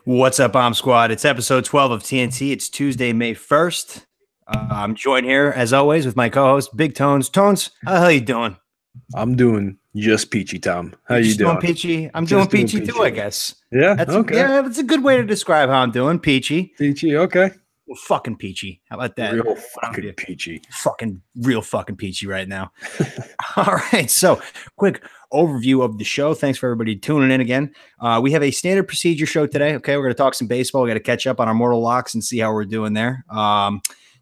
What's up, Bomb Squad? It's episode 12 of TNT. It's Tuesday, May 1st. I'm joined here, as always, with my co-host, Big Tones. Tones, how the hell you doing? I'm doing just peachy, Tom. How you Just doing doing? peachy? I'm Just doing doing peachy too, peachy. I guess. Yeah. That's Okay. yeah, that's a good way to describe how I'm doing. Peachy. Peachy. Okay. Well, fucking peachy. How about that? Real fucking peachy. Real fucking peachy right now. All right. So, quick overview of the show. Thanks for everybody tuning in again. We have a standard procedure show today. Okay. We're going to talk some baseball. We got to catch up on our mortal locks and see how we're doing there.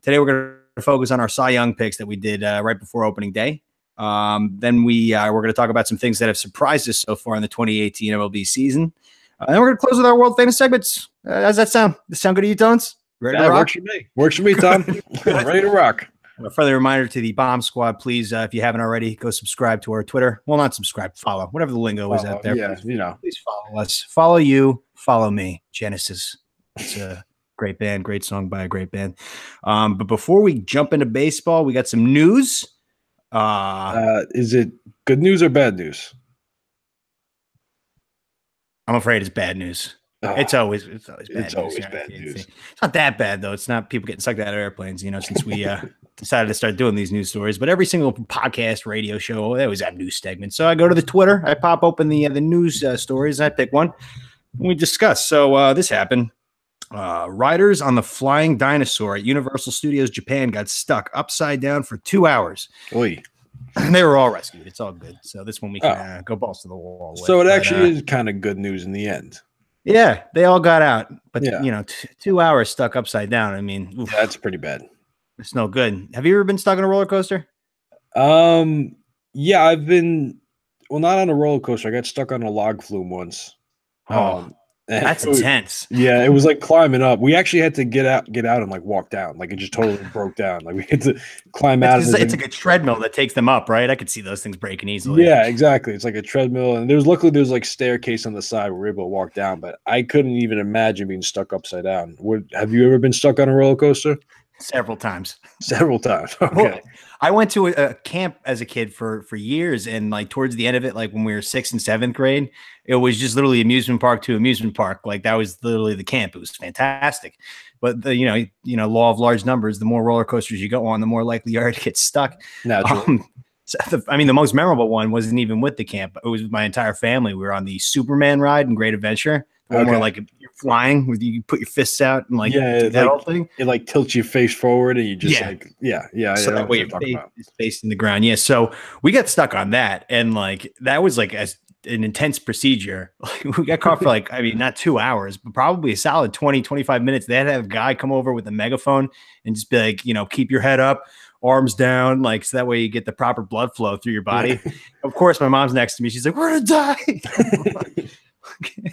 Today, we're going to focus on our Cy Young picks that we did right before opening day. Then we're going to talk about some things that have surprised us so far in the 2018 MLB season. And we're going to close with our world famous segments. How's that sound? Does that sound good to you, Tones? Ready to rock? Works for me. Works for me, Tom. Ready to rock. A further reminder to the Bomb Squad, please, if you haven't already, go subscribe to our Twitter. Well, not subscribe, follow. Whatever the lingo is out there. Yeah, Please follow us. Follow you. Follow me. Genesis. It's a great band, great song by a great band. But before we jump into baseball, we got some news. Is it good news or bad news? I'm afraid it's bad news. It's always bad news. It's not that bad though. It's not people getting sucked out of airplanes, since we decided to start doing these news stories. But every single podcast, radio show, they always have news segments. So I go to the Twitter, I pop open the news stories, I pick one, and we discuss. So this happened. Riders on the Flying Dinosaur at Universal Studios Japan got stuck upside down for 2 hours. Oy. And they were all rescued. It's all good. So this one we can go balls to the wall with. So it actually is kind of good news in the end. Yeah, they all got out, but 2 hours stuck upside down. I mean, yeah, that's pretty bad. It's no good. Have you ever been stuck on a roller coaster? Yeah, I've been. Well, not on a roller coaster. I got stuck on a log flume once. That's intense. Yeah, it was like climbing up. We actually had to get out and like walk down. Like it just totally broke down. Like we had to climb out. It's like a treadmill that takes them up, right? I could see those things breaking easily. Yeah, exactly. It's like a treadmill, and luckily there's like staircase on the side where we're able to walk down. But I couldn't even imagine being stuck upside down. Have you ever been stuck on a roller coaster? Several times. Okay. Well, I went to a camp as a kid for years, and like towards the end of it, like when we were 6th and 7th grade, it was just literally amusement park to amusement park. Like that was literally the camp. It was fantastic. But the law of large numbers, the more roller coasters you go on, the more likely you are to get stuck. Naturally. The most memorable one wasn't even with the camp. It was with my entire family. We were on the Superman ride in Great Adventure. Where like you're flying, where you put your fists out and like do that whole thing. It like tilts your face forward, and you just So that way your face is facing the ground. Yeah. So we got stuck on that, and like that was like an intense procedure. Like we got caught for not 2 hours, but probably a solid 20, 25 minutes. They had to have a guy come over with a megaphone and just be like, keep your head up, arms down, like so that way you get the proper blood flow through your body. Of course, my mom's next to me. She's like, "We're gonna die."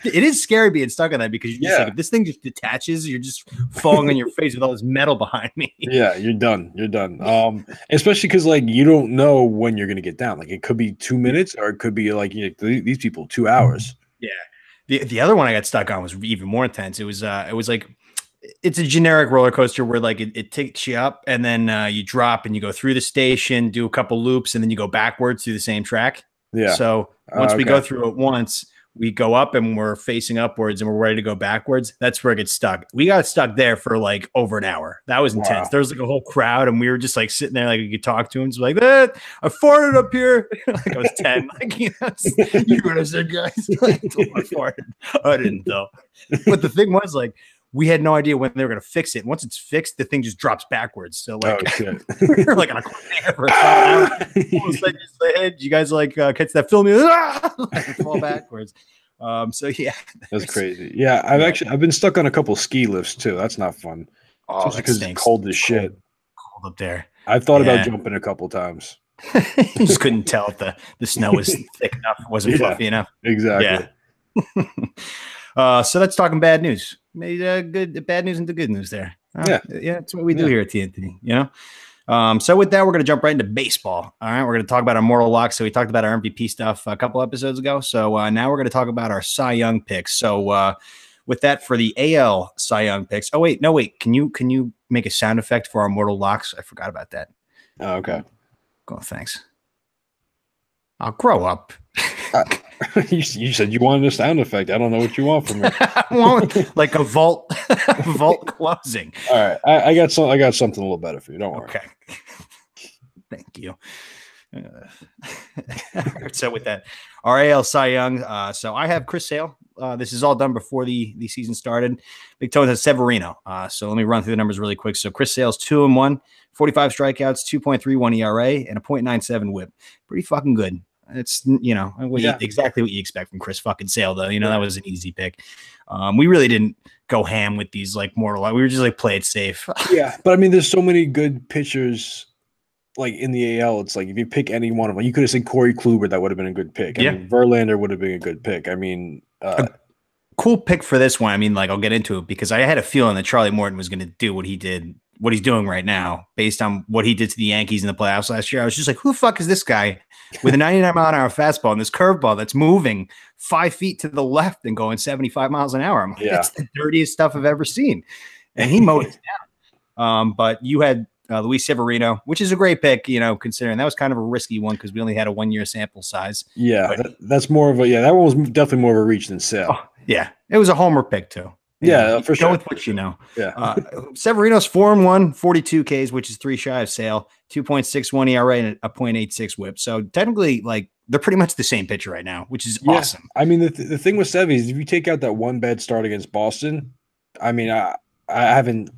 It is scary being stuck on that because you're just like, if this thing just detaches, you're just falling on your face with all this metal behind me. Yeah, you're done. Especially because like you don't know when you're gonna get down. Like it could be 2 minutes, or it could be like these people 2 hours. Yeah. The other one I got stuck on was even more intense. It was like it's a generic roller coaster where like it takes you up and then you drop and you go through the station, do a couple loops, and then you go backwards through the same track. Yeah. So once we go through it once, we go up and we're facing upwards and we're ready to go backwards. That's where it gets stuck. We got stuck there for like over an hour. That was intense. Wow. There was like a whole crowd and we were just like sitting there like we could talk to him. So like, I farted up here. Like I was 10. Like, you would have said, guys. I farted. I didn't though. But the thing was like, we had no idea when they were going to fix it. And once it's fixed, the thing just drops backwards. So like, we're like on a cliffhanger for all of a sudden, did you guys like catch that film? Like, fall backwards. So yeah, that's crazy. Yeah, I've been stuck on a couple ski lifts too. That's not fun. Oh, because it's cold as shit. Cold up there. I've thought about jumping a couple times. You just couldn't tell if the snow was thick enough, it wasn't fluffy enough. Exactly. Yeah. So that's talking bad news. Made bad news into good news there. Yeah, that's what we do here at TNT. So with that, we're going to jump right into baseball. All right, we're going to talk about our mortal locks. So we talked about our MVP stuff a couple episodes ago. So now we're going to talk about our Cy Young picks. So with that, for the AL Cy Young picks. Oh wait, can you make a sound effect for our mortal locks? I forgot about that. Oh, okay. Cool, thanks. I'll grow up. You said you wanted a sound effect. I don't know what you want from me. I want like a vault closing. All right, I got something a little better for you. Don't worry. Okay. Thank you. So with that, our AL Cy Young. So I have Chris Sale. This is all done before the season started. Big Tones has Severino. So let me run through the numbers really quick. So Chris Sale's 2-1, 45 strikeouts, 2.31 ERA, and a .97 WHIP. Pretty fucking good. It's exactly what you expect from Chris fucking Sale, though. That was an easy pick. We really didn't go ham with these like mortal. We were just like play it safe. Yeah, but I mean, there's so many good pitchers. Like in the AL, it's like if you pick any one of them, you could have said Corey Kluber, that would have been a good pick. I mean, Verlander would have been a good pick. I mean, a cool pick for this one. I mean, like I'll get into it because I had a feeling that Charlie Morton was going to do what he's doing right now, based on what he did to the Yankees in the playoffs last year. I was just like, who the fuck is this guy with a 99-mile-an-hour fastball and this curveball that's moving 5 feet to the left and going 75 miles an hour? I'm like, that's the dirtiest stuff I've ever seen, and he mowed it down. But you had Luis Severino, which is a great pick, considering that was kind of a risky one because we only had a 1 year sample size. Yeah, that's more of that one was definitely more of a reach than Sale. Oh, yeah, it was a homer pick too. Yeah, for sure. Go with what you know. Yeah. Severino's 4-1, 42 Ks, which is 3 shy of Sale, 2.61 ERA and a .86 WHIP. So technically, like they're pretty much the same pitcher right now, which is awesome. I mean, the thing with Sevy is if you take out that one bad start against Boston, I mean, I haven't,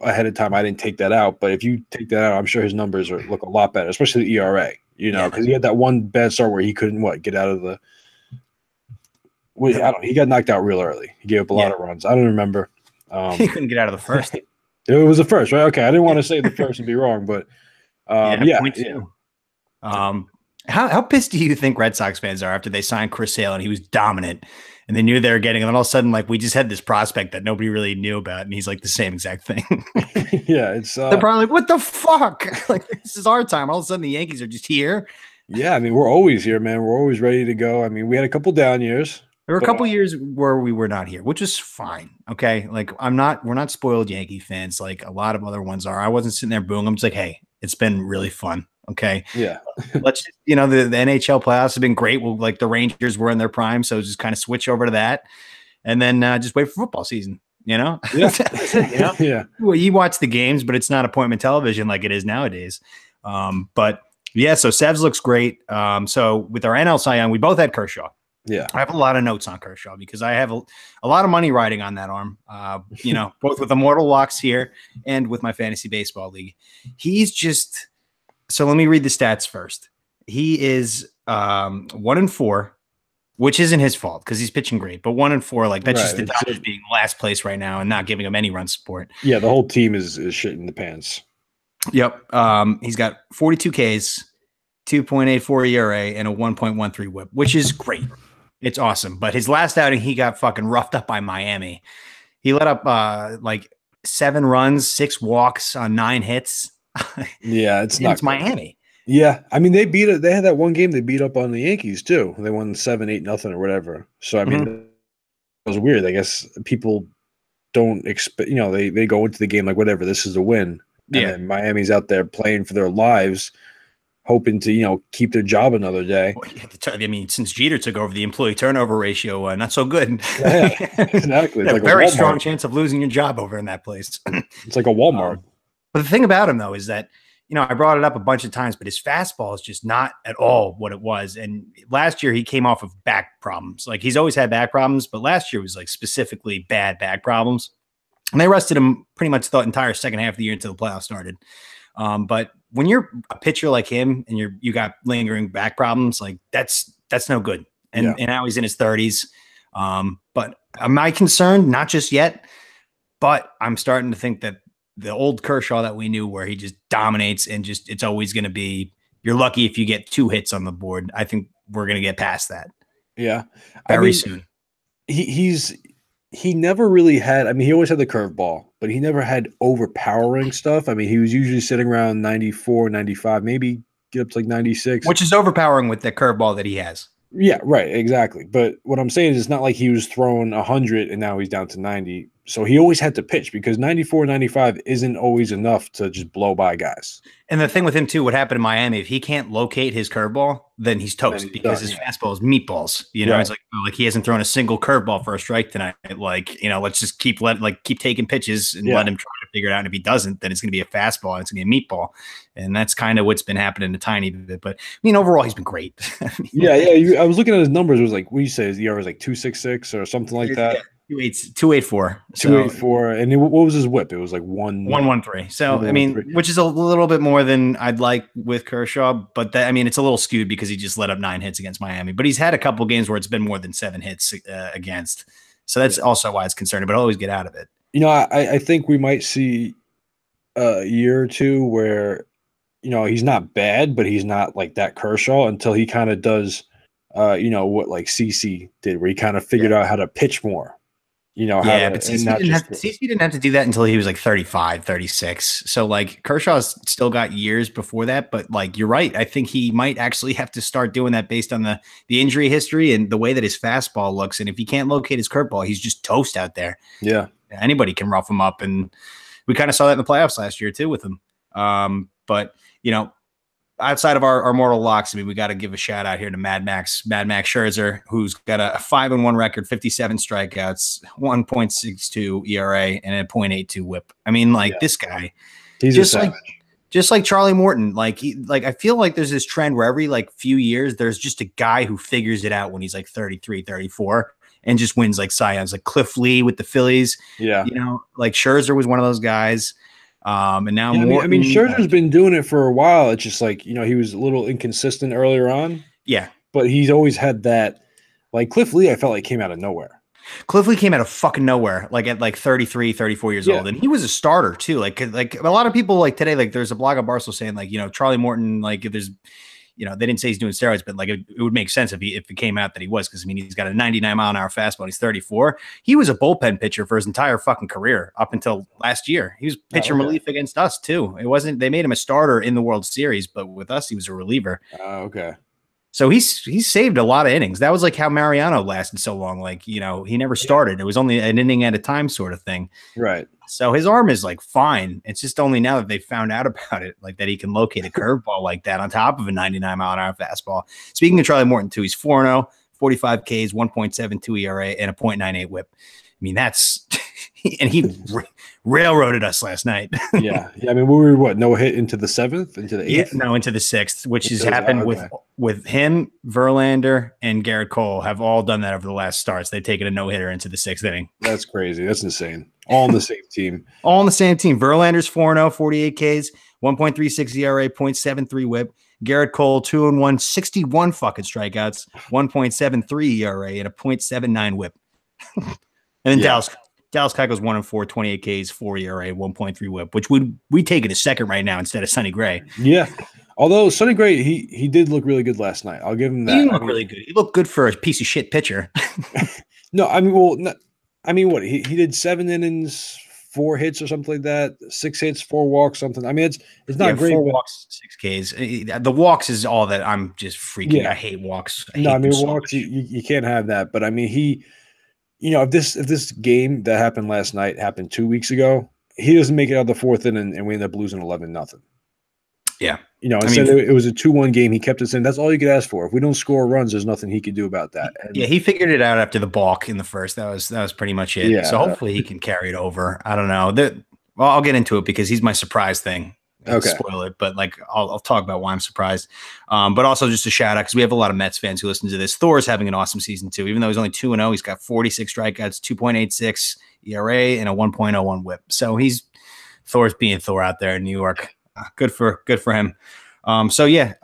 ahead of time, I didn't take that out. But if you take that out, I'm sure his numbers look a lot better, especially the ERA, because he had that one bad start where he couldn't, get out of the – I don't know. He got knocked out real early. He gave up a lot of runs. I don't remember. He couldn't get out of the first. It was the first, right? Okay. I didn't want to say the first and be wrong, but How pissed do you think Red Sox fans are after they signed Chris Sale and he was dominant and they knew they were getting him, and all of a sudden, like, we just had this prospect that nobody really knew about, and he's like the same exact thing. It's they're probably like, what the fuck? Like, this is our time. All of a sudden the Yankees are just here. Yeah, I mean, we're always here, man. We're always ready to go. I mean, we had a couple down years. There were a couple years where we were not here, which is fine. Okay. Like we're not spoiled Yankee fans like a lot of other ones are. I wasn't sitting there booing. I'm just like, hey, it's been really fun. Okay. Yeah. Let's just, the NHL playoffs have been great. Well, like the Rangers were in their prime. So just kind of switch over to that and then just wait for football season, Yeah. Yeah. Well, you watch the games, but it's not appointment television like it is nowadays. But yeah, so Sevs looks great. So with our NL Cy Young, we both had Kershaw. Yeah, I have a lot of notes on Kershaw because I have a lot of money riding on that arm, both with Immortal Locks here and with my fantasy baseball league. He's just – so let me read the stats first. He is 1-4, which isn't his fault because he's pitching great, but 1-4, like that's just the Dodgers being last place right now and not giving him any run support. Yeah, the whole team is shitting the pants. Yep. He's got 42 Ks, 2.84 ERA, and a 1.13 WHIP, which is great. It's awesome. But his last outing, he got fucking roughed up by Miami. He let up like 7 runs, 6 walks on 9 hits. Yeah, it's Miami. Yeah, I mean they had that one game they beat up on the Yankees too. They won 7-8-0 or whatever. So I mean, it was weird. I guess people don't expect. They go into the game like whatever. This is a win. And then Miami's out there playing for their lives, hoping to, keep their job another day. I mean, since Jeter took over, the employee turnover ratio, not so good. Yeah, exactly. It's like a very strong chance of losing your job over in that place. It's like a Walmart. But the thing about him, though, is that, I brought it up a bunch of times, but his fastball is just not at all what it was. And last year he came off of back problems. Like he's always had back problems, but last year was like specifically bad back problems. And they rested him pretty much the entire second half of the year until the playoffs started. But when you're a pitcher like him and you got lingering back problems, like that's no good. And now he's in his 30s. But am I concerned? Not just yet, but I'm starting to think that the old Kershaw that we knew, where he just dominates and just it's always going to be you're lucky if you get 2 hits on the board. I think we're going to get past that. Yeah, very soon. He never really had – I mean, he always had the curveball, but he never had overpowering stuff. I mean, he was usually sitting around 94, 95, maybe get up to like 96. Which is overpowering with the curveball that he has. Yeah, right, exactly. But what I'm saying is it's not like he was throwing 100 and now he's down to 90. So he always had to pitch because 94, 95 isn't always enough to just blow by guys. And the thing with him too, what happened in Miami, if he can't locate his curveball, then he's toast because his fastball is meatballs. You know, it's like he hasn't thrown a single curveball for a strike tonight. Like, you know, let's just keep taking pitches and let him try to figure it out. And if he doesn't, then it's going to be a fastball and it's going to be a meatball. And that's kind of what's been happening a tiny bit. But I mean, overall, he's been great. I was looking at his numbers. It was like, what do you say? His ERA was like 2.66 or something like that. 2.84. 2.84. And what was his whip? It was like 1.13. So, I mean, which is a little bit more than I'd like with Kershaw. But that, I mean, it's a little skewed because he just let up 9 hits against Miami. But he's had a couple games where it's been more than 7 hits against. So that's also why it's concerning. But I'll always get out of it. You know, I think we might see a year or two where, you know, he's not bad, but he's not like that Kershaw until he kind of does, you know, what like CC did, where he kind of figured out how to pitch more. You know, but CC didn't have to do that until he was like 35, 36. So like Kershaw's still got years before that, but like you're right. I think he might actually have to start doing that based on the injury history and the way that his fastball looks. And if he can't locate his curveball, he's just toast out there. Yeah. Anybody can rough him up. And we kind of saw that in the playoffs last year too with him. But you know, outside of our mortal locks, I mean, we got to give a shout out here to Mad Max Scherzer, who's got a 5-1 record, 57 strikeouts, 1.62 ERA, and a 0.82 WHIP. I mean, like this guy, he's just like Charlie Morton. Like I feel like there's this trend where every like few years, there's just a guy who figures it out when he's like 33, 34. And just wins like Cy Youngs, like Cliff Lee with the Phillies. Yeah, you know, like Scherzer was one of those guys. And now I mean, Scherzer's been doing it for a while. It's just like, you know, he was a little inconsistent earlier on. Yeah. But he's always had that. Like Cliff Lee, I felt like came out of nowhere. Cliff Lee came out of fucking nowhere, like at like 33, 34 years old. And he was a starter too. Like a lot of people like today, like there's a blog on Barstool saying like, you know, Charlie Morton, like if there's, you know, they didn't say he's doing steroids, but like it would make sense if it came out that he was, because I mean he's got a 99-mile-an-hour fastball. And he's 34. He was a bullpen pitcher for his entire fucking career up until last year. He was pitching relief against us too. It wasn't, they made him a starter in the World Series, but with us he was a reliever. Okay. So he's saved a lot of innings. That was like how Mariano lasted so long. Like, you know, he never started. It was only an inning at a time sort of thing. Right. So his arm is like fine. It's just only now that they found out about it, like that he can locate a curveball like that on top of a 99-mile-an-hour fastball. Speaking of Charlie Morton too, he's 4-0, 45 Ks, 1.72 ERA, and a 0.98 WHIP. I mean, that's and he railroaded us last night. Yeah. I mean, we were no hit into the 7th, into the 8th? Yeah, no, into the 6th, which has happened with him, Verlander, and Garrett Cole have all done that over the last starts. They've taken a no-hitter into the 6th inning. That's crazy. That's insane. All on the same team. All on the same team. Verlander's 4-0, 48 Ks, 1.36 ERA, 0.73 WHIP. Garrett Cole, 2-1, 61 fucking strikeouts, 1.73 ERA, and a 0.79 WHIP. And then Dallas Keuchel's 1-4, 28 Ks, 4 ERA, 1.3 WHIP, which we take it a second right now instead of Sonny Gray. Yeah. Although Sonny Gray, he did look really good last night. I'll give him that. He looked really good. He looked good for a piece of shit pitcher. No, I mean, what? He did 7 innings, 4 hits or something like that, 6 hits, 4 walks, something. I mean, it's not great. 4 walks, 6 Ks. The walks is all that I'm just freaking. Yeah. I hate walks. Walks, you can't have that. But I mean, you know, if this game that happened last night happened 2 weeks ago, he doesn't make it out of the 4th inning and we end up losing 11-0. Yeah. You know, instead it was a 2-1 game. He kept us in. That's all you could ask for. If we don't score runs, there's nothing he could do about that. And he figured it out after the balk in the first. That was pretty much it. Yeah. So hopefully he can carry it over. I don't know. Well, I'll get into it because he's my surprise thing. Okay. Spoil it, but like I'll talk about why I'm surprised. But also just a shout out because we have a lot of Mets fans who listen to this. Thor's having an awesome season too. Even though he's only 2-0, he's got 46 strikeouts, 2.86 ERA, and a 1.01 WHIP. So Thor's being Thor out there in New York. Good for him. So yeah,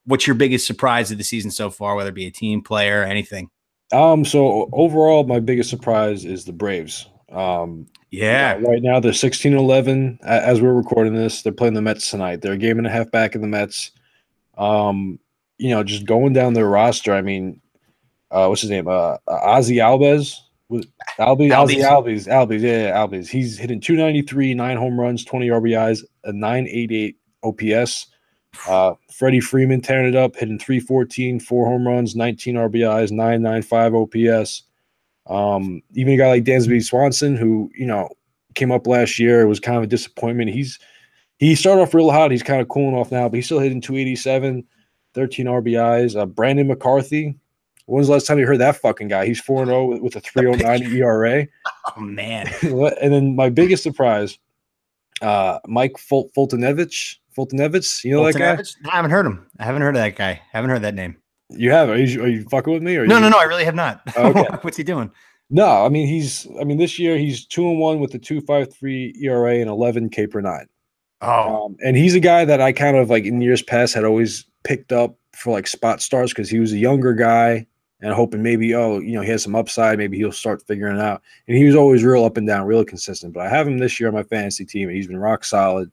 what's your biggest surprise of the season so far, whether it be a team, player, anything? So overall, my biggest surprise is the Braves. Right now they're 16-11 as we're recording this. They're playing the Mets tonight. They're a game and a half back in the Mets. You know, just going down their roster. I mean, what's his name? Ozzy Albies. Albies. He's hitting 293, 9 home runs, 20 RBIs, a 988 OPS. Freddie Freeman tearing it up, hitting 314, 4 home runs, 19 RBIs, 995 OPS. Even a guy like Dansby Swanson, who, came up last year, was kind of a disappointment. He started off real hot. He's kind of cooling off now, but he's still hitting 287, 13 RBIs. Brandon McCarthy. When was the last time you heard that fucking guy? He's 4-0 with a 3.09 ERA. Oh, man. And then my biggest surprise, Mike Foltynewicz. You know that guy? I haven't heard him. I haven't heard of that guy. I haven't heard that name. You have? Are you fucking with me? Or no, I really have not. Okay. What's he doing? No, I mean this year he's 2-1 with a 2.53 ERA and 11 K per nine. Oh, and he's a guy that I kind of like in years past had always picked up for like spot starts because he was a younger guy and hoping maybe he has some upside, maybe he'll start figuring it out. And he was always real up and down, real consistent. But I have him this year on my fantasy team, and he's been rock solid.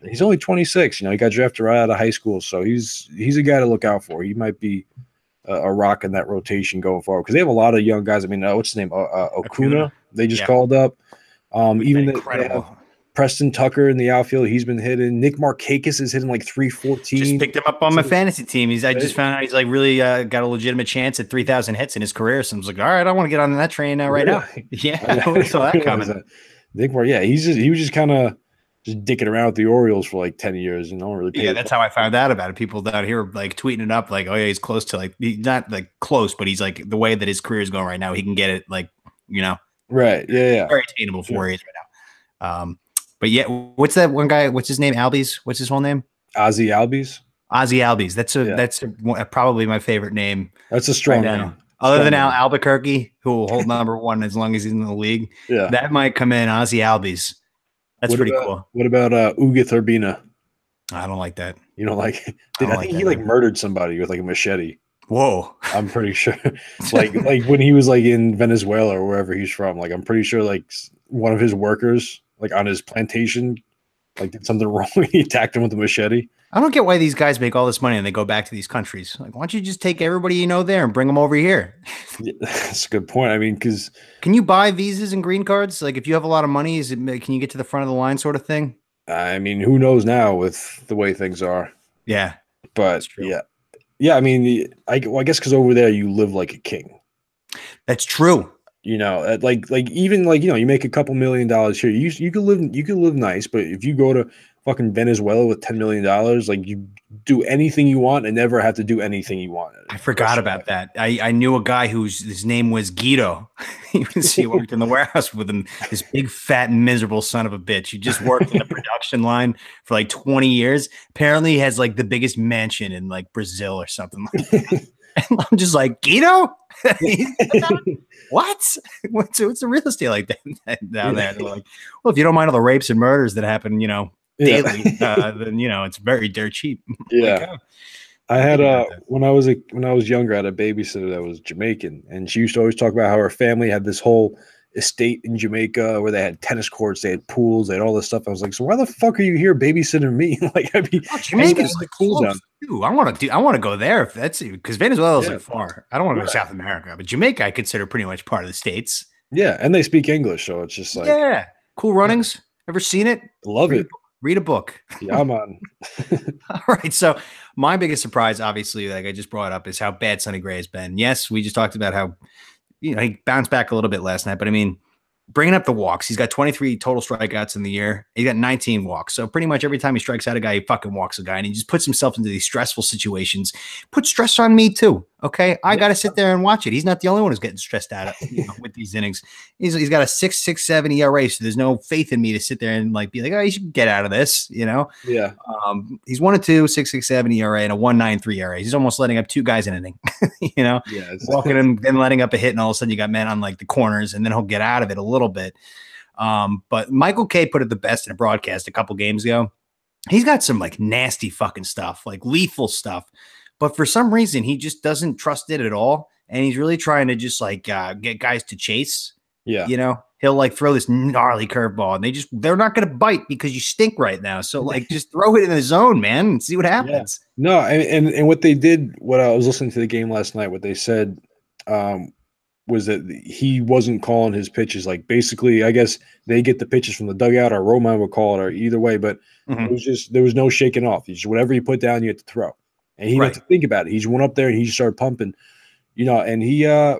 He's only 26. He got drafted right out of high school, so he's a guy to look out for. He might be a rock in that rotation going forward because they have a lot of young guys. I mean, what's his name? Acuna. They just called up. Even they have Preston Tucker in the outfield. He's been hitting. Nick Markakis is hitting like 314. Just picked him up on my fantasy team. I just found out he's like really got a legitimate chance at 3,000 hits in his career. So I was like, all right, I want to get on that train now right now. Yeah, I saw that coming. Nick Mark, he was just kind of just dicking around with the Orioles for like 10 years and no one really paid. Yeah, that's how I found out about it. People down here were like tweeting it up like, oh yeah, he's close to like he's not like close, but he's like the way that his career is going right now, he can get it like, right. Yeah. Very attainable for where he is right now. But yeah, what's that one guy? What's his name? Albies? What's his whole name? Ozzie Albies. Ozzie Albies. That's probably my favorite name. That's a strong name. Other than Al Albuquerque, who will hold number one as long as he's in the league. Yeah. That might come in. Ozzie Albies. That's pretty cool. What about Ugueth Urbina? I don't like that. You don't like I think he like murdered somebody with like a machete. Whoa. I'm pretty sure. like when he was like in Venezuela or wherever he's from, like I'm pretty sure like one of his workers like on his plantation like did something wrong. He attacked him with a machete. I don't get why these guys make all this money and they go back to these countries. Like, why don't you just take everybody there and bring them over here? Yeah, that's a good point. I mean, because can you buy visas and green cards? Like, if you have a lot of money, can you get to the front of the line, sort of thing? I mean, who knows now with the way things are? Yeah, but yeah. I mean, I guess because over there you live like a king. That's true. Like even like you make a couple $1 million here. You could live nice, but if you go to fucking Venezuela with $10 million, like you do anything you want and never have to do anything you want. I forgot about that. I knew a guy his name was Guido. He worked in the warehouse with him. This big, fat, miserable son of a bitch. He just worked in the production line for like 20 years. Apparently, he has like the biggest mansion in like Brazil or something like that. And I'm just like, Guido? What? What's the real estate like that down there? They're like, well, if you don't mind all the rapes and murders that happen, daily, then it's very dirt cheap. Yeah. Like, I had when I was younger, I had a babysitter that was Jamaican, and she used to always talk about how her family had this whole estate in Jamaica where they had tennis courts, they had pools, they had all this stuff. I was like, so why the fuck are you here babysitting me? Like, I mean, Jamaica's like cool down. I want to go there if that's because Venezuela is like far. I don't want to go to South America, but Jamaica I consider pretty much part of the States. Yeah, and they speak English, so it's just like cool runnings. Ever seen it? Love it. Read a book. Yeah, I'm on. All right. So my biggest surprise, obviously, like I just brought up, is how bad Sonny Gray has been. Yes, we just talked about how he bounced back a little bit last night, but I mean, bringing up the walks, he's got 23 total strikeouts in the year. He got 19 walks. So pretty much every time he strikes out a guy, he fucking walks a guy, and he just puts himself into these stressful situations. Put stress on me too. Okay, I got to sit there and watch it. He's not the only one who's getting stressed out with these innings. He's got a 6.67 ERA, so there's no faith in me to sit there and like be like, oh, you should get out of this. Yeah. He's 1-2, 6.67 ERA, and a 1.93 ERA. He's almost letting up two guys in an inning. Yeah, walking him, then letting up a hit, and all of a sudden you got men on like the corners, and then he'll get out of it a little bit. But Michael Kay put it the best in a broadcast a couple games ago. He's got some like nasty fucking stuff, like lethal stuff. But for some reason, he just doesn't trust it at all. And he's really trying to just like get guys to chase. Yeah. He'll like throw this gnarly curveball and they're not going to bite because you stink right now. So like just throw it in the zone, man, and see what happens. Yeah. No. And what they did, what I was listening to the game last night, what they said, was that he wasn't calling his pitches. Like, basically, I guess they get the pitches from the dugout, or Romine would call it, or either way. But it was just, there was no shaking off. Just whatever you put down, you had to throw. And he didn't have to think about it. He just went up there and he just started pumping, and he, I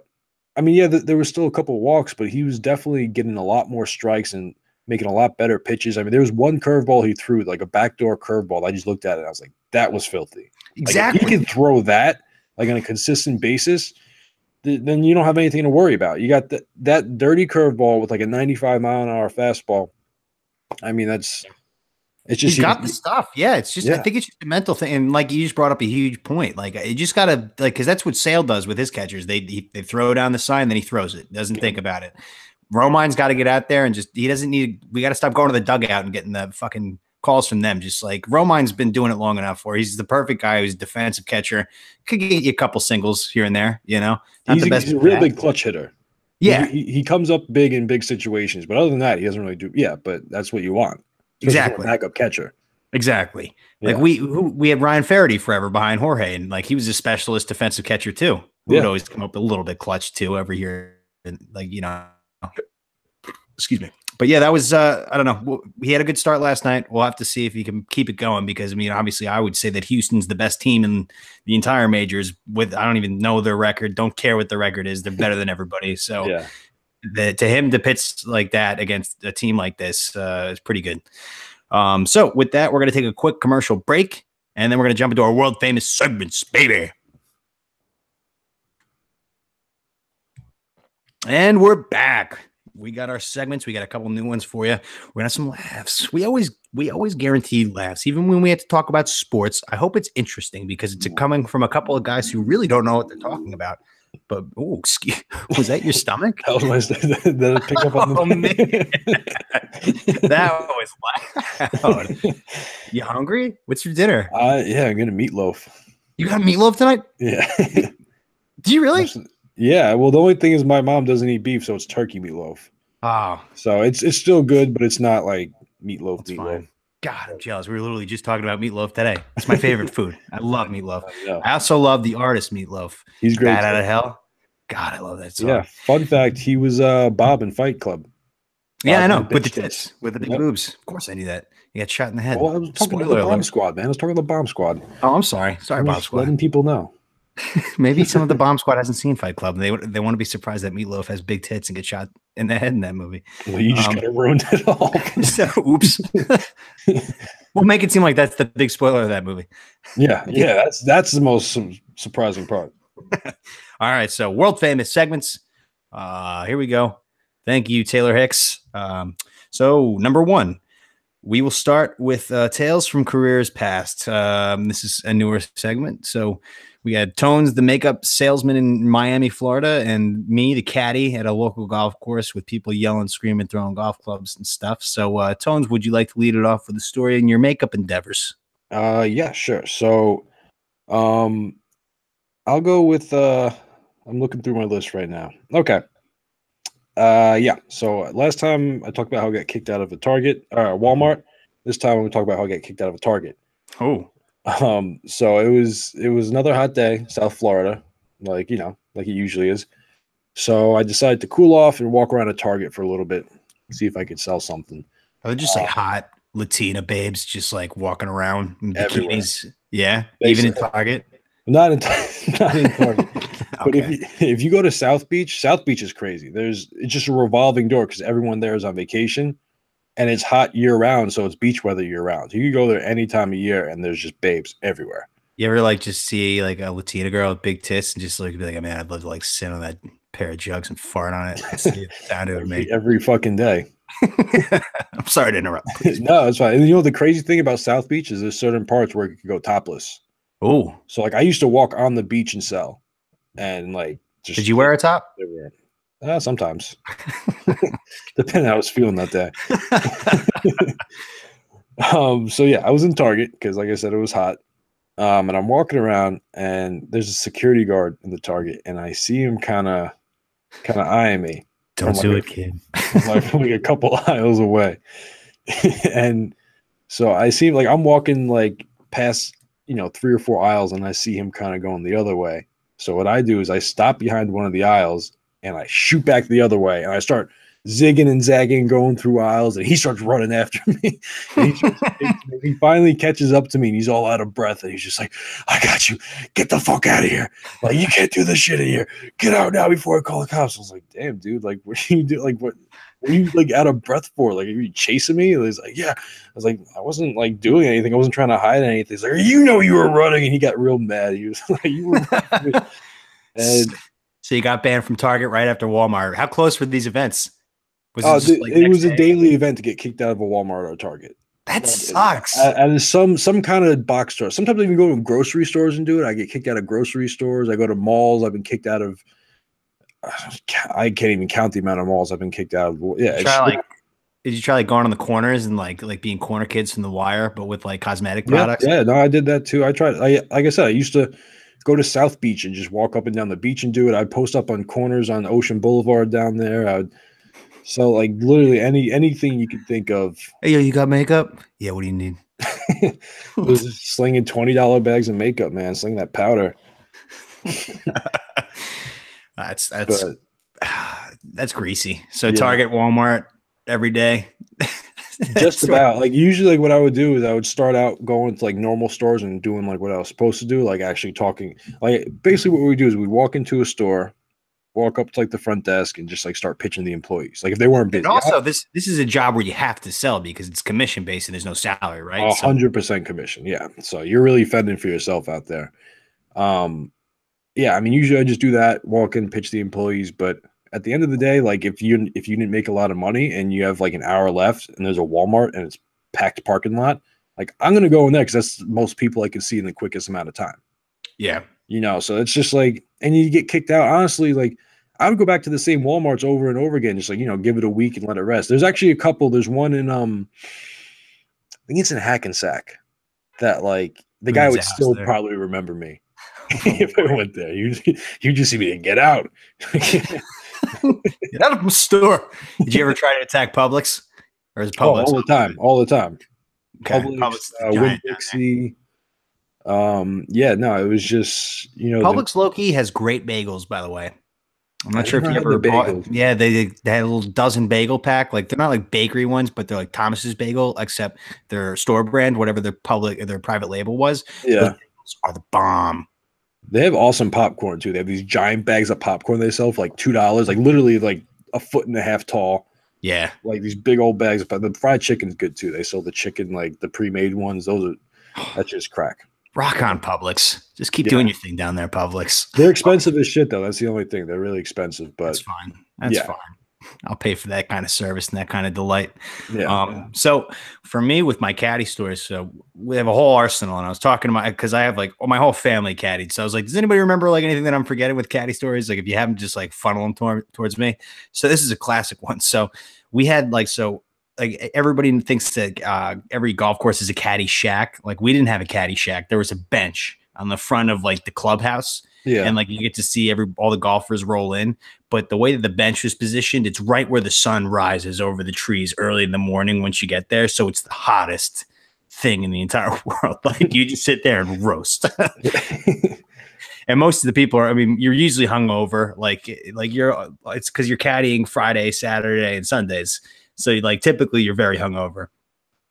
mean, yeah, there was still a couple of walks, but he was definitely getting a lot more strikes and making a lot better pitches. I mean, there was one curveball he threw, like a backdoor curveball. I just looked at it and I was like, that was filthy. Exactly. Like, if he can throw that like on a consistent basis, then you don't have anything to worry about. You got that dirty curveball with like a 95-mile-an-hour fastball. I mean, it's just, he's got the stuff. Yeah, it's just, I think it's just a mental thing. And like you just brought up a huge point. Like, you just gotta, like, because that's what Sale does with his catchers. They throw down the sign, then he throws it. Doesn't think about it. Romine's got to get out there and just, he doesn't need. We got to stop going to the dugout and getting the fucking calls from them. Just like Romine's been doing it long enough for. He's the perfect guy. Who's a defensive catcher. Could get you a couple singles here and there. Not the best. He's a real big clutch hitter. Yeah, he comes up big in big situations, but other than that, he doesn't really do. Yeah, but that's what you want. Exactly. Backup catcher. Exactly. Like we had Ryan Faraday forever behind Jorge, and like he was a specialist defensive catcher too. Who would always come up a little bit clutch too every year, and like excuse me. But yeah, that was I don't know. He had a good start last night. We'll have to see if he can keep it going because I mean, obviously, I would say that Houston's the best team in the entire majors. With I don't even know their record. Don't care what the record is. They're better than everybody. So to him to pitch like that against a team like this is pretty good. So with that, we're going to take a quick commercial break, and then we're going to jump into our world famous segments, baby. And we're back. We got our segments. We got a couple new ones for you. We're going to have some laughs. We always guarantee laughs, even when we have to talk about sports. I hope it's interesting because it's coming from a couple of guys who really don't know what they're talking about. But excuse, was that your stomach? That was my that pick up on man. That was loud. You hungry? What's your dinner? Yeah, I'm gonna meatloaf. You got meatloaf tonight? Yeah. Do you really? Yeah. Well, the only thing is my mom doesn't eat beef, so it's turkey meatloaf. Oh, so it's still good, but it's not like meatloaf. That's fine. God, I'm jealous. We were literally just talking about meatloaf today. It's my favorite food. I love meatloaf. I also love the artist Meatloaf. He's great. Bad Out of Hell. God, I love that song. Yeah. Fun fact: he was Bob in Fight Club. Yeah, I know. With the tits, with the big boobs. Of course, I knew that. He got shot in the head. Well, I was talking about the Bomb Squad, man. I was talking about the Bomb Squad. Oh, I'm sorry. Sorry, Bomb Squad. Letting people know. Maybe some of the Bomb Squad hasn't seen Fight Club. They want to be surprised that Meatloaf has big tits and get shot in the head in that movie. Well, you just kind of ruined it all. So, oops. We'll make it seem like that's the big spoiler of that movie. Yeah, that's the most surprising part. All right, so world famous segments. Here we go. Thank you, Taylor Hicks. So number one, we will start with Tales from Careers Past. This is a newer segment. So we had Tones, the makeup salesman in Miami, Florida, and me, the caddy, at a local golf course with people yelling, screaming, throwing golf clubs and stuff. So Tones, would you like to lead it off with the story in your makeup endeavors? Yeah, sure. So I'll go with I'm looking through my list right now. Okay. Yeah. So last time I talked about how I got kicked out of a Walmart. This time I'm going to talk about how I got kicked out of a Target. Oh. So it was another hot day, South Florida, like it usually is. So I decided to cool off and walk around a Target for a little bit, see if I could sell something. Are they just like hot Latina babes just like walking around in bikinis? Everywhere. Yeah. Basically. Even in Target? Not in Target. But if you go to South Beach is crazy. It's just a revolving door because everyone there is on vacation and it's hot year round. So it's beach weather year round. So you can go there any time of year and there's just babes everywhere. You ever like just see like a Latina girl with big tits and just like be like, man, I'd love to like sit on that pair of jugs and fart on it. See it sounded with me every fucking day. I'm sorry to interrupt. No, it's fine. And the crazy thing about South Beach is there's certain parts where you can go topless. Oh, so like I used to walk on the beach and sell, and like, did you wear a top? Sometimes, depending how I was feeling that day. So yeah, I was in Target because, like I said, it was hot. And I'm walking around, and there's a security guard in the Target, and I see him kind of eyeing me. Don't do it, kid. Like a couple aisles away, and so I see him like I'm walking like past 3 or 4 aisles, and I see him kind of going the other way. So what I do is I stop behind one of the aisles and I shoot back the other way, and I start zigging and zagging, going through aisles, and he starts running after me. He finally catches up to me, and he's all out of breath, and he's just like, "I got you. Get the fuck out of here! Like, you can't do this shit in here. Get out now before I call the cops." I was like, "Damn, dude! Like, what are you do? Like, what are you like out of breath for? Like, are you chasing me?" And he's like, "Yeah." I was like, "I wasn't like doing anything. I wasn't trying to hide anything." He's like, "You know, you were running," and he got real mad. He was like, "You were running." And so you got banned from Target right after Walmart. How close were these events? Was it was a daily event to get kicked out of a Walmart or a Target. That sucks. And some kind of box store. Sometimes I even go to grocery stores and do it. I get kicked out of grocery stores. I go to malls. I've been kicked out of. I can't even count the amount of malls I've been kicked out of. Yeah. Did you try like going on the corners and like being corner kids from The Wire, but with like cosmetic products? Yeah, no, I did that too. I tried. Like I said, I used to go to South Beach and just walk up and down the beach and do it. I'd post up on corners on Ocean Boulevard down there. So like literally anything you could think of. Hey, yo, you got makeup? Yeah, what do you need? It was just slinging $20 bags of makeup, man. Sling that powder. That's greasy. So Target, Walmart every day. Just about. Like usually like what I would do is I would start out going to like normal stores and doing like what I was supposed to do, like actually talking. Like basically what we would do is we'd walk into a store, walk up to like the front desk and just like start pitching the employees. Like if they weren't busy. And also this is a job where you have to sell because it's commission based and there's no salary, right? 100% commission. Yeah. So you're really fending for yourself out there. Yeah, I mean usually I just do that, walk in, pitch the employees, but at the end of the day, like if you didn't make a lot of money and you have like an hour left and there's a Walmart and it's packed parking lot, like I'm gonna go in there because that's most people I can see in the quickest amount of time. Yeah. You know, so it's just like, and you get kicked out. Honestly, like I would go back to the same Walmarts over and over again, just like, you know, give it a week and let it rest. There's actually a couple. There's one in I think it's in Hackensack that like the guy would still probably remember me if I went there. You just see me get out. Get out of the store. Did you ever try to attack Publix? Or is Publix all the time? Okay. Publix, Winn-Dixie. Yeah, no, it was just, you know, Publix low-key has great bagels, by the way. I'm not sure if you ever bought. Yeah, they had a little dozen bagel pack. Like they're not like bakery ones, but they're like Thomas's Bagel, except their store brand, whatever their private label was. Yeah, those bagels are the bomb. They have awesome popcorn too. They have these giant bags of popcorn they sell for like $2, like literally like a foot and a half tall. Yeah, like these big old bags. But the fried chicken's good too. They sell the chicken, like the pre-made ones. That's just crack. Rock on, Publix. Just keep doing your thing down there, Publix. They're expensive as shit though. That's the only thing. They're really expensive, but that's fine. That's fine. I'll pay for that kind of service and that kind of delight. Yeah. So for me with my caddy stories, so we have a whole arsenal, and I was talking to because I have like my whole family caddied. So I was like, does anybody remember like anything that I'm forgetting with caddy stories? Like if you haven't, just like funnel them towards me. So this is a classic one. So we had like everybody thinks that every golf course is a caddy shack. Like we didn't have a caddy shack. There was a bench on the front of like the clubhouse. Yeah. And like you get to see all the golfers roll in. But the way that the bench was positioned, it's right where the sun rises over the trees early in the morning once you get there. So it's the hottest thing in the entire world. Like you just sit there and roast. And most of the people are, I mean, you're usually hungover. It's because you're caddying Friday, Saturday, and Sundays. So like typically you're very hungover.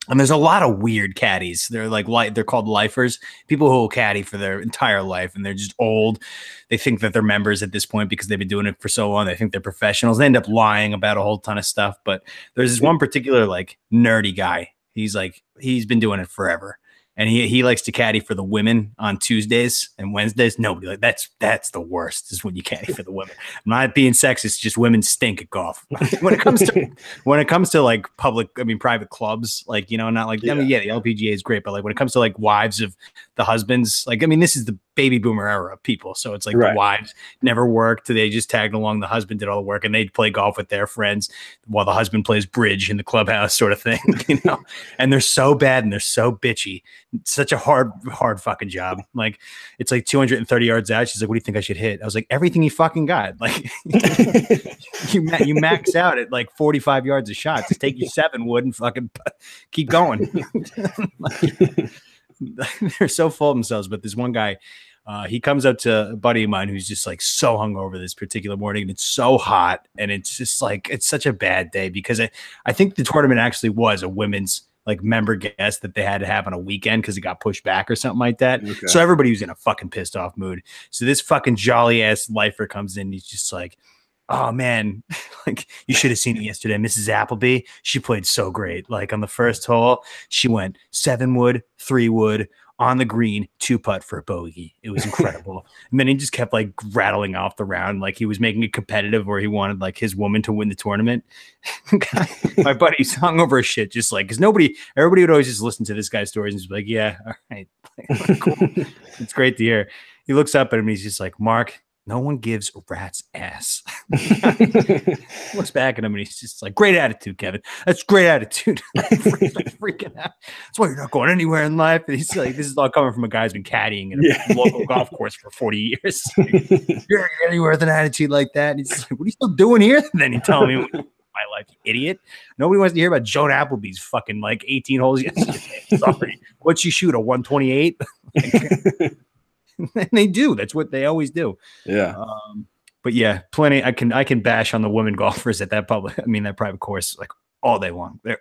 And there's a lot of weird caddies. They're they're called lifers, people who will caddy for their entire life, and they're just old. They think that they're members at this point because they've been doing it for so long. They think they're professionals. They end up lying about a whole ton of stuff. But there's this one particular like nerdy guy. He's been doing it forever. And he likes to caddy for the women on Tuesdays and Wednesdays. Nobody that's the worst is when you caddy for the women. I'm not being sexist, just women stink at golf. when it comes to like private clubs, like, you know, not like, the LPGA is great, but like when it comes to like wives of the husbands, like, I mean, this is the baby boomer era of people. So it's like the wives never worked. They just tagged along. The husband did all the work and they'd play golf with their friends while the husband plays bridge in the clubhouse sort of thing, you know, and they're so bad and they're so bitchy. It's such a hard fucking job. Like it's like 230 yards out. She's like, what do you think I should hit? I was like, everything you fucking got. Like you max out at like 45 yards a shot. Just take your 7 wood and fucking keep going. They're so full of themselves. But this one guy, He comes up to a buddy of mine who's just like so hungover this particular morning, and it's so hot, and it's just like it's such a bad day because I think the tournament actually was a women's like member guest that they had to have on a weekend because it got pushed back or something like that. Okay. So everybody was in a fucking pissed off mood. So this fucking jolly ass lifer comes in. He's just like, oh man, like you should have seen it yesterday. Mrs. Appleby, she played so great. Like on the first hole, she went 7 wood, 3 wood on the green, 2-putt for a bogey. It was incredible. And then he just kept like rattling off the round, like he was making it competitive, or he wanted like his woman to win the tournament. My buddy's hung over shit, just like because everybody would always just listen to this guy's stories and just be like, yeah, all right, like, cool. It's great to hear. He looks up at him and he's just like, Mark, no one gives a rat's ass. Looks back at him and he's just like, great attitude, Kevin. That's great attitude. He's like freaking out. That's why you're not going anywhere in life. And he's like, this is all coming from a guy who's been caddying in a local golf course for 40 years. Like, you're not going to get anywhere with an attitude like that. And he's like, what are you still doing here? And then he told me my life, you idiot. Nobody wants to hear about Joan Appleby's fucking like 18 holes yesterday. Sorry. What'd she shoot? A 128? And they do. That's what they always do. Yeah. But yeah, plenty. I can bash on the women golfers at that that private course like all day long. They're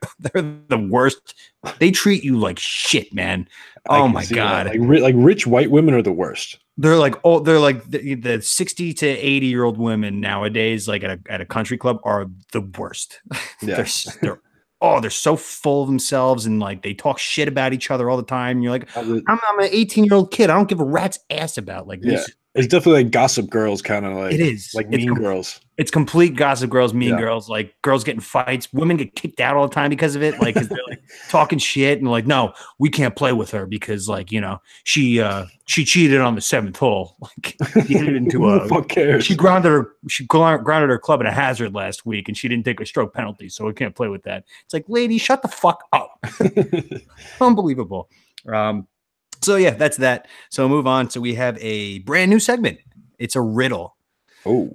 the worst. They treat you like shit, man. Oh my god. Like rich white women are the worst. They're like the 60 to 80-year-old women nowadays, like at a country club, are the worst. Yeah. They're so full of themselves and like they talk shit about each other all the time. And you're like, I'm an 18-year-old kid. I don't give a rat's ass about like this. It's definitely like Gossip Girls, kind of like it is like Mean Girls. It's complete Gossip Girls, Mean Girls, like girls getting fights, women get kicked out all the time because of it, like because they're like talking shit and like, no, we can't play with her because like she cheated on the 7th hole. Like fuck cares? She grounded her club in a hazard last week and she didn't take a stroke penalty, so we can't play with that. It's like, lady, shut the fuck up. Unbelievable. So yeah, that's that. So move on. So we have a brand new segment. It's a riddle. Oh.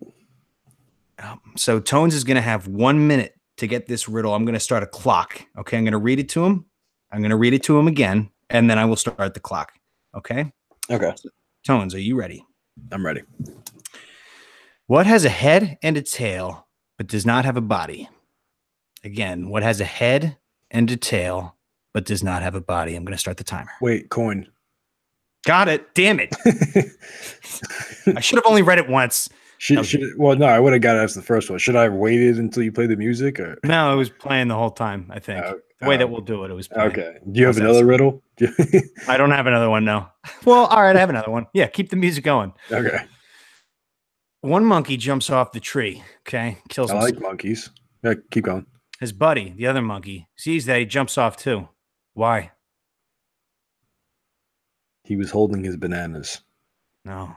So Tones is going to have 1 minute to get this riddle. I'm going to start a clock. Okay. I'm going to read it to him. I'm going to read it to him again, and then I will start the clock. Okay. Okay. So, Tones, are you ready? I'm ready. What has a head and a tail, but does not have a body? Again, what has a head and a tail, but does not have a body? I'm going to start the timer. Wait, coin. Got it. Damn it. I should have only read it once. Well, no, I would have got it as the first one. Should I have waited until you play the music? Or? No, it was playing the whole time, I think. The way that we'll do it was playing. Okay. Do you have another riddle? I don't have another one, no. Well, all right, I have another one. Yeah, keep the music going. Okay. One monkey jumps off the tree, okay? Kills himself. I like monkeys. Yeah, keep going. His buddy, the other monkey, sees that he jumps off too. Why? He was holding his bananas. No.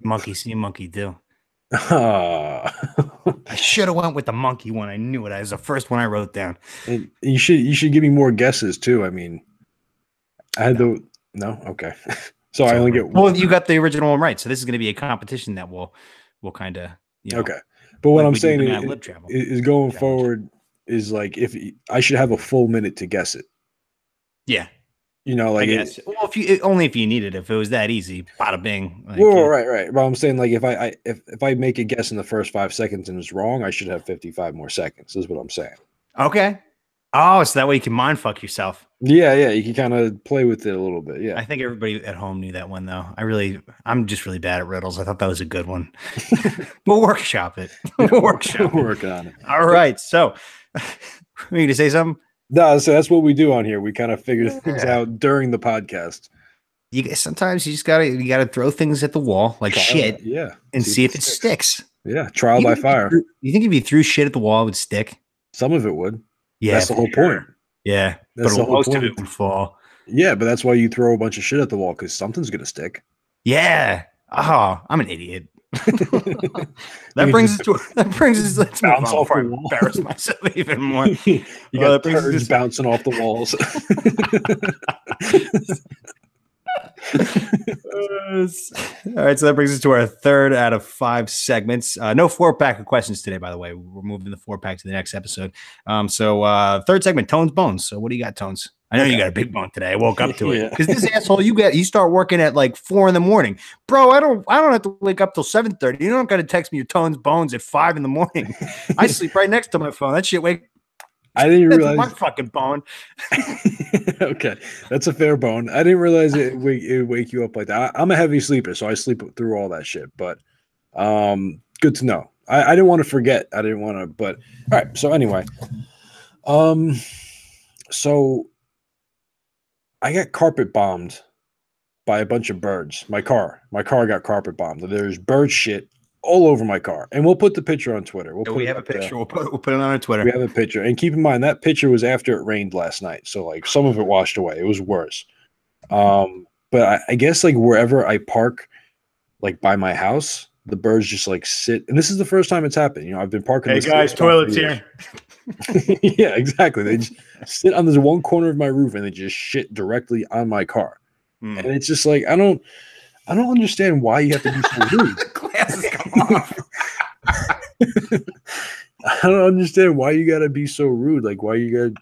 Monkey see, monkey do. I should have went with the monkey one. I knew it. It was the first one I wrote down. And you should give me more guesses too. I mean, I had no. Okay. So I only get one. Well, you got the original one right. So this is going to be a competition that will kind of okay. But what I'm saying is going forward is like if I should have a full minute to guess it. Yeah. Like well, if you need it, if it was that easy, bada bing. Like, right. But I'm saying like if I make a guess in the first 5 seconds and it's wrong, I should have 55 more seconds. Is what I'm saying. Okay. Oh, so that way you can mind fuck yourself. Yeah. You can kind of play with it a little bit. Yeah. I think everybody at home knew that one though. I'm just really bad at riddles. I thought that was a good one. We'll workshop it. We're working on it. All right. So, we need to say something. No, so that's what we do on here. We kind of figure things out during the podcast. Sometimes you gotta throw things at the wall like shit, and see if it sticks. Yeah, trial by fire. You think if you threw shit at the wall, it would stick? Some of it would. Yeah, that's the whole point. Yeah, but most of it would fall. Yeah, but that's why you throw a bunch of shit at the wall because something's gonna stick. Yeah. Oh, I'm an idiot. that brings us let's bounce off before I embarrass myself even more. You got turds bouncing off the walls. All right, so that brings us to our 3rd out of 5 segments. No 4-pack of questions today, by the way. We're moving the 4-pack to the next episode. So 3rd segment, Tones Bones. So what do you got, Tones? I know you got a big bone today. I woke up to it because this asshole you start working at like 4 a.m, bro. I don't have to wake up till 7:30. You don't got to text me your tones bones at 5 a.m. I sleep right next to my phone. That shit I didn't realize my fucking bone. Okay, that's a fair bone. I didn't realize it would wake you up like that. I'm a heavy sleeper, so I sleep through all that shit. But good to know. I didn't want to forget. I didn't want to. But all right. So anyway, so I got carpet bombed by a bunch of birds. My car got carpet bombed. There's bird shit all over my car, and we'll put the picture on Twitter. We have a picture. We'll put it on our Twitter. We have a picture, and keep in mind that picture was after it rained last night, so like some of it washed away. It was worse. But I guess like wherever I park, like by my house, the birds just like sit. And this is the first time it's happened. You know, I've been parking. Hey guys, toilets here. Yeah, exactly. They just sit on this one corner of my roof and they just shit directly on my car. And it's just like I don't understand why you have to be so rude. Glasses come off. I don't understand why you gotta be so rude. Like why you gotta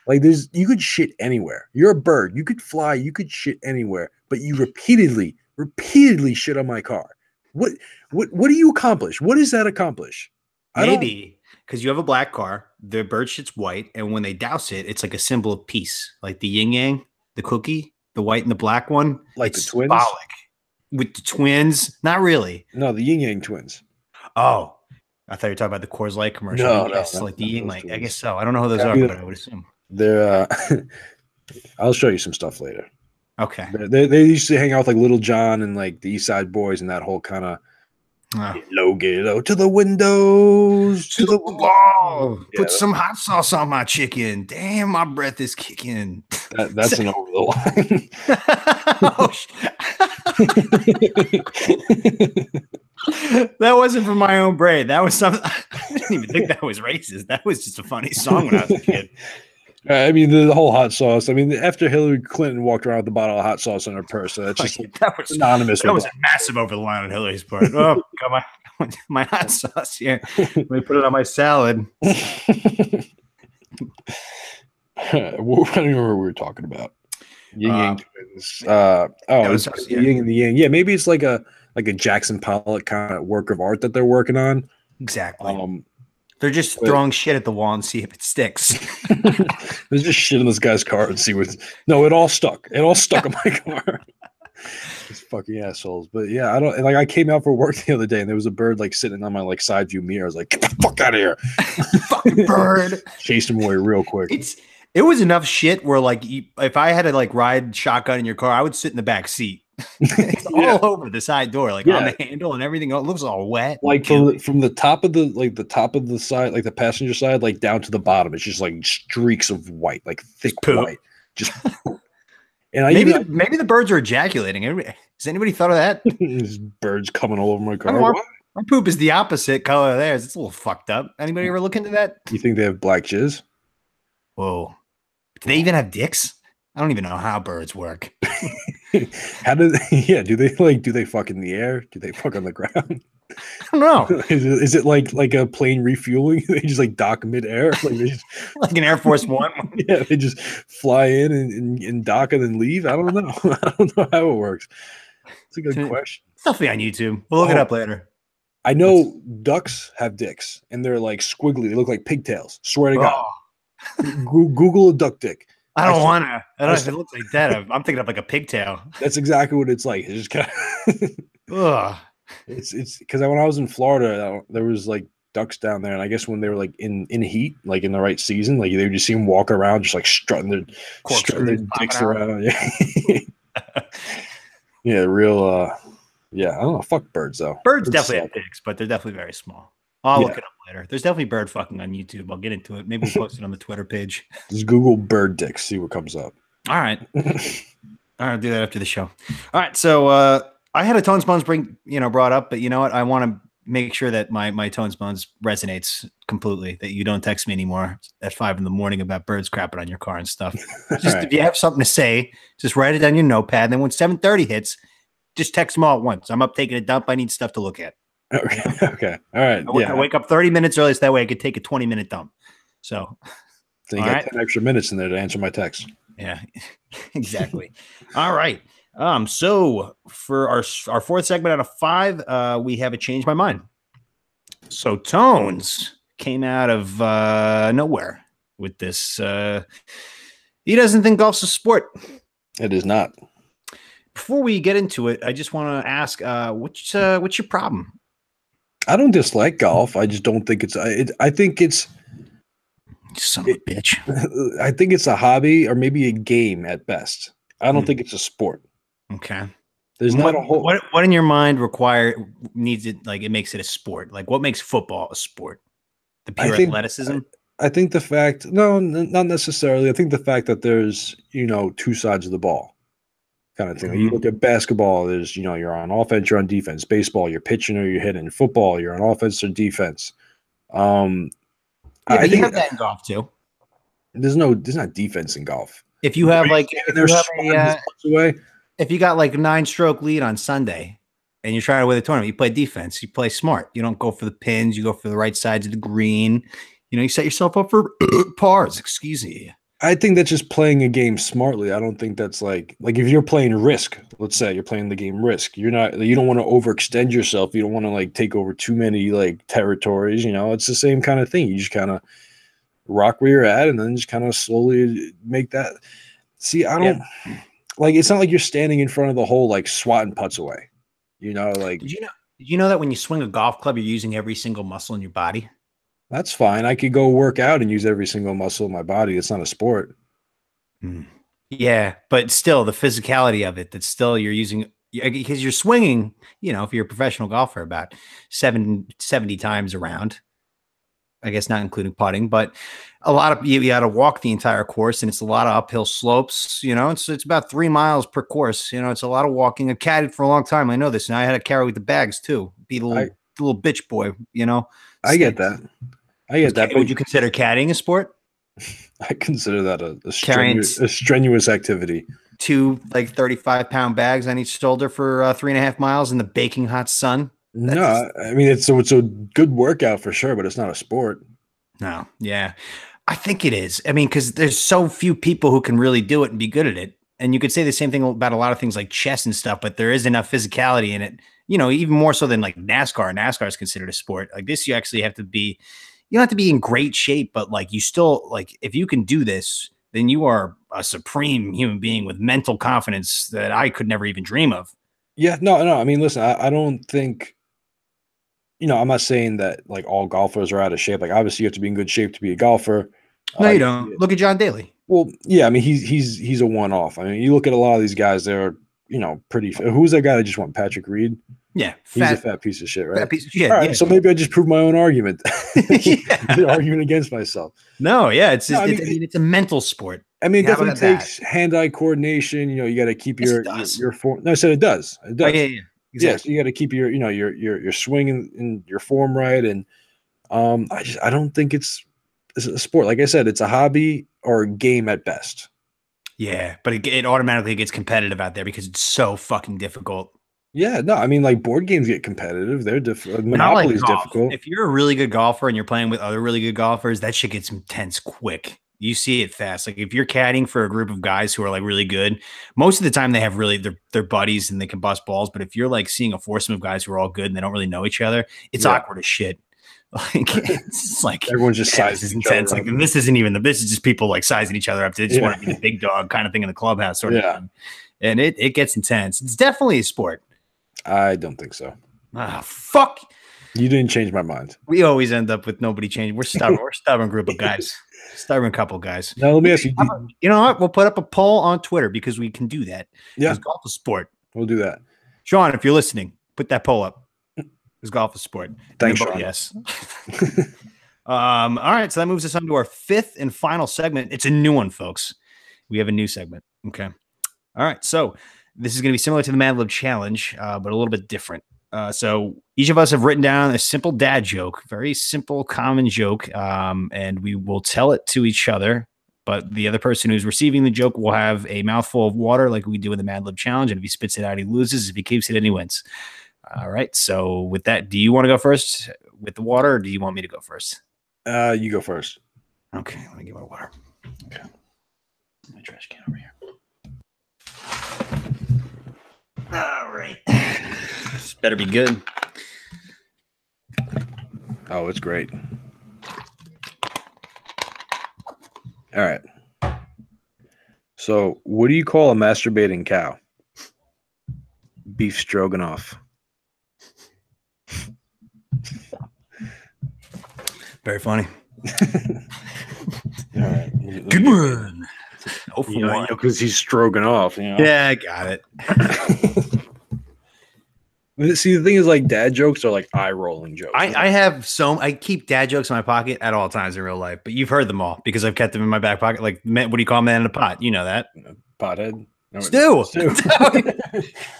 like you could shit anywhere. You're a bird. You could fly, you could shit anywhere, but you repeatedly shit on my car. What do you accomplish? What does that accomplish? Maybe because you have a black car, the bird shit's white, and when they douse it, it's like a symbol of peace, like the yin yang, the cookie, the white and the black one, like it's the twins. Symbolic. With the twins, not really. No, the yin yang twins. Oh, I thought you were talking about the Coors Light commercial. No, like the yin yang. I guess so. I don't know who those are, but I would assume they're. I'll show you some stuff later. Okay. They used to hang out with like Little John and like the East Side Boys and that whole kind of. Get low to the windows, to the wall. Put some hot sauce on my chicken. Damn, my breath is kicking. That's an over the line. That wasn't from my own brain. That was something. I didn't even think that was racist. That was just a funny song when I was a kid. I mean, the whole hot sauce. I mean, after Hillary Clinton walked around with a bottle of hot sauce in her purse, so that's just that was anonymous. That was a massive over the line on Hillary's part. Oh, got my hot sauce here. Let me put it on my salad. I don't remember what we were talking about. Yin Yang twins. The yin and the yang. Yeah, maybe it's like a Jackson Pollock kind of work of art that they're working on. Exactly. They're just throwing shit at the wall and see if it sticks. There's just shit in this guy's car and see what. No, it all stuck. It all stuck in my car. These fucking assholes. But yeah, I don't like. I came out for work the other day and there was a bird like sitting on my like side view mirror. I was like, "Get the fuck out of here!" Fucking bird. Chased him away real quick. It was enough shit where like if I had to like ride shotgun in your car, I would sit in the back seat. It's all over the side door, like on the handle and everything. It looks all wet. Like from the top of the side, like the passenger side, like down to the bottom, it's just like streaks of white, like thick white. Just and maybe the birds are ejaculating. Has anybody thought of that? There's birds coming all over my car. My poop is the opposite color of theirs. It's a little fucked up. Anybody ever look into that? You think they have black jizz? Whoa. Do they even have dicks? I don't even know how birds work. How do they? Do they fuck in the air? Do they fuck on the ground? I don't know. Is it like a plane refueling? They just like dock midair, like an Air Force One. Yeah, they just fly in and dock and then leave. I don't know. I don't know how it works. It's a good question. It's definitely on YouTube. We'll look it up later. I know ducks have dicks and they're like squiggly. They look like pigtails. Swear to God. Google a duck dick. I don't want to. I don't know if it looks like that. I'm thinking of like a pigtail. That's exactly what it's like. It's just kind of. It's because when I was in Florida, there was like ducks down there, and I guess when they were like in heat, like in the right season, like they would just see them walk around, just like strutting their dicks around. Yeah, real. Yeah, I don't know. Fuck birds though. Birds definitely have dicks, but they're definitely very small. I'll look it up later. There's definitely bird fucking on YouTube. I'll get into it. Maybe we'll post it on the Twitter page. Just Google bird dicks, see what comes up. All right. I'll do that after the show. All right. So I had a Tones Bones brought up, but you know what? I want to make sure that my Tones Bones resonates completely, that you don't text me anymore at 5 a.m. about birds crapping on your car and stuff. Just if you have something to say, just write it down your notepad. And then when 7:30 hits, just text them all at once. I'm up taking a dump. I need stuff to look at. Okay. All right. I wake up 30 minutes early, so that way I could take a 20-minute dump. So you got 10 extra minutes in there to answer my text. Yeah, exactly. All right. So for our fourth segment out of 5, we have a change my mind. So Tones came out of nowhere with this. He doesn't think golf's a sport. It is not. Before we get into it, I just want to ask, what's your problem? I don't dislike golf. I just don't think it's. I think it's. Son of a bitch. I think it's a hobby or maybe a game at best. I don't think it's a sport. Okay. There's not a whole. What in your mind needs it, like it makes it a sport? Like what makes football a sport? The pure athleticism? I think the fact, no, not necessarily. I think the fact that there's, two sides of the ball kind of thing. Like you look at basketball, there's, you're on offense, you're on defense. Baseball, you're pitching or you're hitting. Football, you're on offense or defense. Yeah, but you have that in golf too. There's not defense in golf. If you have if you got like a 9-stroke lead on Sunday and you're trying to win the tournament, you play defense. You play smart. You don't go for the pins. You go for the right sides of the green. You set yourself up for pars. Excuse me. I think that's just playing a game smartly. I don't think that's like if you're playing Risk, let's say you're playing the game Risk, you don't want to overextend yourself. You don't want to like take over too many like territories. It's the same kind of thing. You just kind of rock where you're at and then just kind of slowly make that. See, I don't like, it's not like you're standing in front of the hole, like swatting putts away, like, did you know that when you swing a golf club, you're using every single muscle in your body? That's fine. I could go work out and use every single muscle in my body. It's not a sport. Yeah, but still the physicality of it, that's still you're using, because you're swinging, if you're a professional golfer, about 70 times around. I guess not including putting, but a lot of you got to walk the entire course, and it's a lot of uphill slopes. It's about 3 miles per course. It's a lot of walking. I caddied for a long time. I know this, and I had to carry with the bags too. Be the little bitch boy. I get that. But would you consider caddying a sport? I consider that a strenuous activity. 2 like 35-pound bags on each shoulder for 3.5 miles in the baking hot sun. No, I mean it's a good workout for sure, but it's not a sport. No, yeah, I think it is. I mean, because there's so few people who can really do it and be good at it. And you could say the same thing about a lot of things like chess and stuff, but there is enough physicality in it. Even more so than like NASCAR. NASCAR is considered a sport. Like this, you actually have to be. You don't have to be in great shape, but like you still like if you can do this, then you are a supreme human being with mental confidence that I could never even dream of. Yeah, no. I mean, listen, I don't think. I'm not saying that like all golfers are out of shape. Like obviously you have to be in good shape to be a golfer. No, you don't. Yeah. Look at John Daly. Well, yeah, I mean he's a one-off. I mean, you look at a lot of these guys, they're pretty. Who's that guy that just won? Patrick Reed. Yeah, he's a fat piece of shit, right? Fat piece of shit. All right, so maybe I just proved my own argument. Argument against myself. No, yeah, it's a mental sport. I mean, it definitely takes hand-eye coordination. You got to keep your form. No, I said it does. It does. Oh, yeah. Exactly. Yes, you got to keep your swing and your form right, and I don't think it's a sport. Like I said, it's a hobby or a game at best. Yeah, but it automatically gets competitive out there because it's so fucking difficult. Yeah, no, I mean like board games get competitive. They're difficult. Monopoly is difficult. If you're a really good golfer and you're playing with other really good golfers, that shit gets intense quick. You see it fast. Like if you're caddying for a group of guys who are like really good, most of the time they have really they're buddies and they can bust balls. But if you're like seeing a foursome of guys who are all good and they don't really know each other, it's awkward as shit. Like it's like everyone's just sizing intense. Like and this isn't even this is just people like sizing each other up. They just want to be the big dog kind of thing in the clubhouse sort of thing. And it gets intense. It's definitely a sport. I don't think so. Ah, fuck. You didn't change my mind. We always end up with nobody changing. We're stubborn. We're a stubborn group of guys. Stubborn couple guys. Now let me ask you. You know what? We'll put up a poll on Twitter because we can do that. Yeah, golf is sport. We'll do that. Sean, if you're listening, put that poll up. Is golf a sport? Thanks, Sean. Yes. All right, so that moves us on to our fifth and final segment. It's a new one, folks. We have a new segment. Okay. All right, so this is going to be similar to the Mad Lib Challenge, but a little bit different. So each of us have written down a simple dad joke, very simple, common joke, and we will tell it to each other. But the other person who's receiving the joke will have a mouthful of water like we do in the Mad Lib Challenge. And if he spits it out, he loses. If he keeps it in, he wins. All right. So with that, do you want to go first with the water or do you want me to go first? You go first. Okay. Let me get my water. Okay. My trash can over here. All right. This better be good. Oh, it's great. All right. So, what do you call a masturbating cow? Beef stroganoff. Very funny. All right. Good one. Oh, for one. Because he's stroganoff. You know? Yeah, I got it. See, the thing is, like, dad jokes are like eye-rolling jokes. I keep dad jokes in my pocket at all times in real life, but you've heard them all because I've kept them in my back pocket. Like, what do you call man in a pot? You know that. Pothead. No, Stew.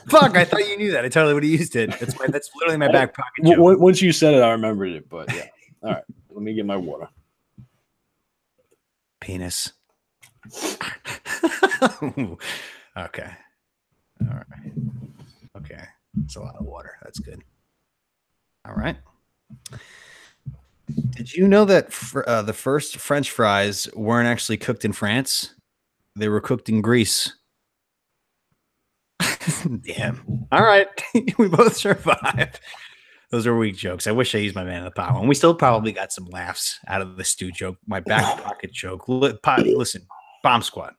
Fuck, I thought you knew that. I totally would have used it. That's literally my back pocket joke. Once you said it, I remembered it, but yeah. All right, let me get my water. Penis. Okay. All right. Okay. It's a lot of water. That's good. All right. Did you know that the first French fries weren't actually cooked in France? They were cooked in Greece. Damn. All right. We both survived. Those are weak jokes. I wish I used my man in the pot one. We still probably got some laughs out of the stew joke, my back pocket joke. Listen, Bomb Squad.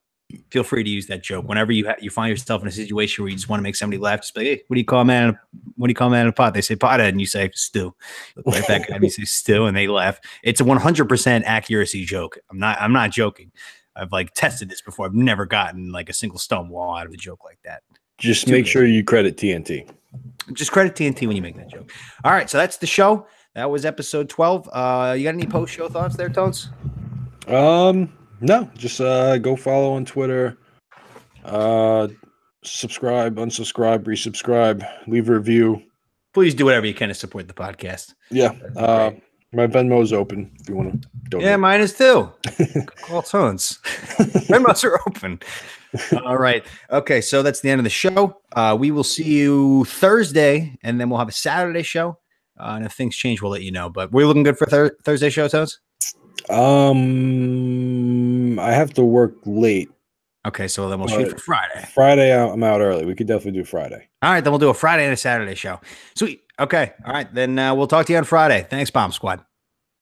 Feel free to use that joke whenever you find yourself in a situation where you just want to make somebody laugh. Just be like, hey, what do you call man in a pot? They say pothead, and you say stew. Look right back at them, you say stew, and they laugh. It's a 100% accuracy joke. I'm not joking. I've like tested this before. I've never gotten like a single stone wall out of a joke like that. Just make sure you credit TNT. Just credit TNT when you make that joke. All right, so that's the show. That was episode 12. You got any post-show thoughts there, Tones? No, just go follow on Twitter. Subscribe, unsubscribe, resubscribe, leave a review. Please do whatever you can to support the podcast. Yeah. My Venmo's open if you want to donate. Yeah, mine is too. Call Tones. Venmos are open. All right. Okay, so that's the end of the show. We will see you Thursday, and then we'll have a Saturday show. And if things change, we'll let you know. But we're looking good for Thursday show, Tones? I have to work late. Okay, so then we'll shoot for Friday. Friday, I'm out early. We could definitely do Friday. All right, then we'll do a Friday and a Saturday show. Sweet. Okay. All right, then we'll talk to you on Friday. Thanks, Bomb Squad.